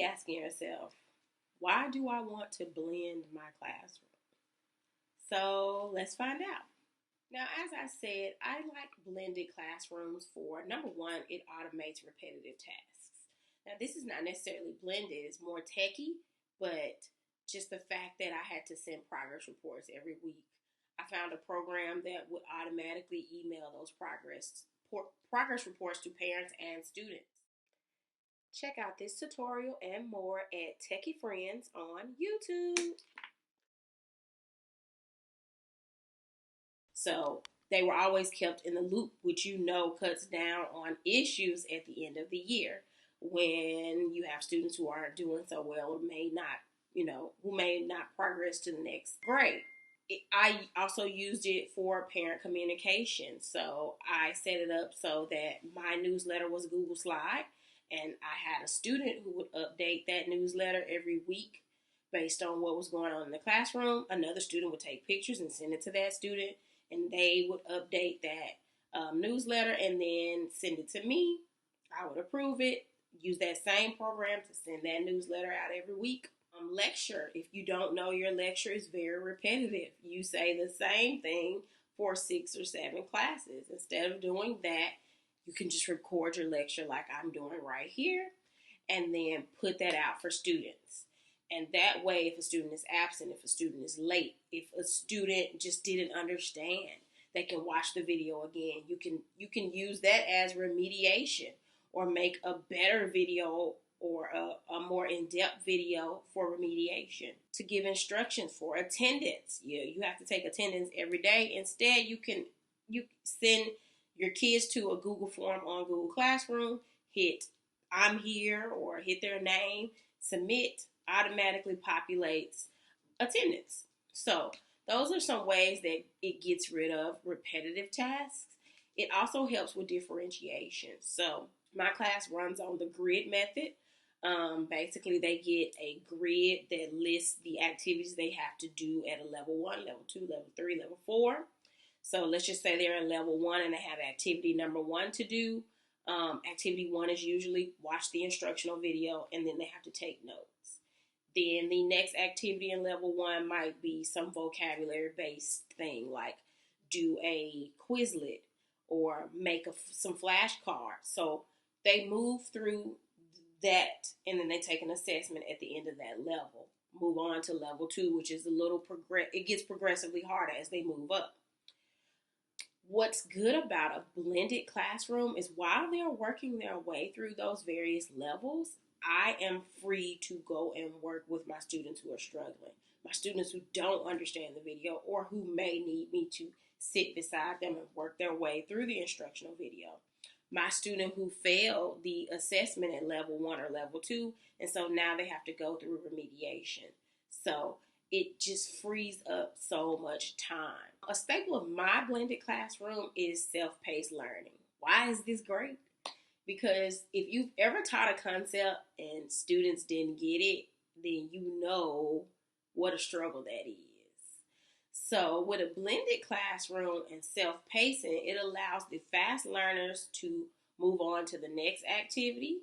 be asking yourself, why do I want to blend my classroom? So let's find out. Now, as I said, I like blended classrooms for number one, it automates repetitive tasks. Now, this is not necessarily blended, it's more techy, but just the fact that I had to send progress reports every week, I found a program that would automatically email those progress reports to parents and students. Check out this tutorial and more at Techie Friends on YouTube. So they were always kept in the loop, which cuts down on issues at the end of the year when you have students who aren't doing so well or who may not progress to the next grade. I also used it for parent communication. So I set it up so that my newsletter was a Google Slide, and I had a student who would update that newsletter every week based on what was going on in the classroom. Another student would take pictures and send it to that student, and they would update that newsletter and then send it to me. I would approve it, use that same program to send that newsletter out every week. Lecture. If you don't know, your lecture is very repetitive. You say the same thing for 6 or 7 classes. Instead of doing that, you can just record your lecture like I'm doing right here and then put that out for students. And that way, if a student is absent, if a student is late, if a student just didn't understand, they can watch the video again. You can use that as remediation, or make a better video or a more in-depth video for remediation. To give instructions for attendance. You have to take attendance every day. Instead, you send your kids to a Google form on Google Classroom, hit I'm here or hit their name, submit, automatically populates attendance. So those are some ways that it gets rid of repetitive tasks. It also helps with differentiation. So my class runs on the grid method. Basically, they get a grid that lists the activities they have to do at a level 1, level 2, level 3, level 4. So let's just say they're in level 1 and they have activity number 1 to do. Activity 1 is usually watch the instructional video and then they have to take notes. Then the next activity in level 1 might be some vocabulary based thing like do a Quizlet or make some flashcards. So they move through that and then they take an assessment at the end of that level. Move on to level 2, which is it gets progressively harder as they move up. What's good about a blended classroom is while they're working their way through those various levels, I am free to go and work with my students who are struggling, my students who don't understand the video or who may need me to sit beside them and work their way through the instructional video. My student who failed the assessment at level 1 or level 2, and so now they have to go through remediation. So it just frees up so much time. A staple of my blended classroom is self-paced learning. Why is this great? Because if you've ever taught a concept and students didn't get it, then you know what a struggle that is. So with a blended classroom and self-pacing, it allows the fast learners to move on to the next activity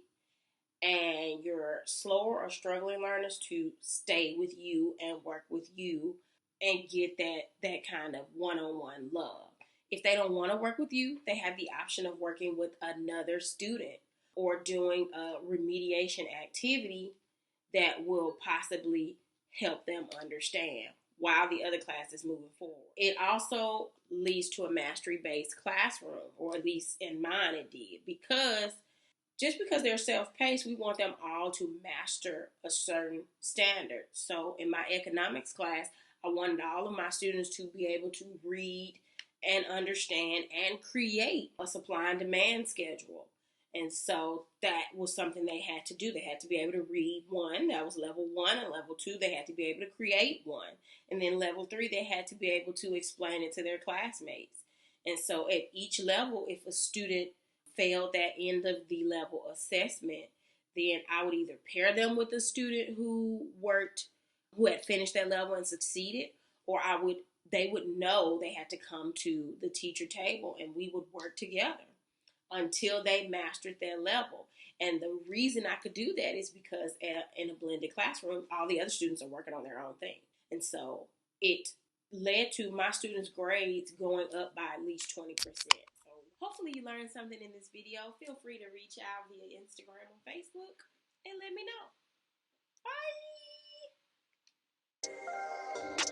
and your slower or struggling learners to stay with you and work with you and get that kind of one-on-one love. If they don't want to work with you, they have the option of working with another student or doing a remediation activity that will possibly help them understand while the other class is moving forward. It also leads to a mastery-based classroom, or at least in mine it did, because just because they're self-paced, we want them all to master a certain standard. So in my economics class, I wanted all of my students to be able to read and understand and create a supply and demand schedule. And so that was something they had to do. They had to be able to read 1. That was level 1. And level 2, they had to be able to create 1. And then level 3, they had to be able to explain it to their classmates. And so at each level, if a student failed that end of the level assessment, then I would either pair them with a student who had finished that level and succeeded, or they would know they had to come to the teacher table and we would work together. until they mastered their level. And the reason I could do that is because in a blended classroom, all the other students are working on their own thing. And so it led to my students' grades going up by at least 20%. So hopefully you learned something in this video. Feel free to reach out via Instagram or Facebook and let me know. Bye.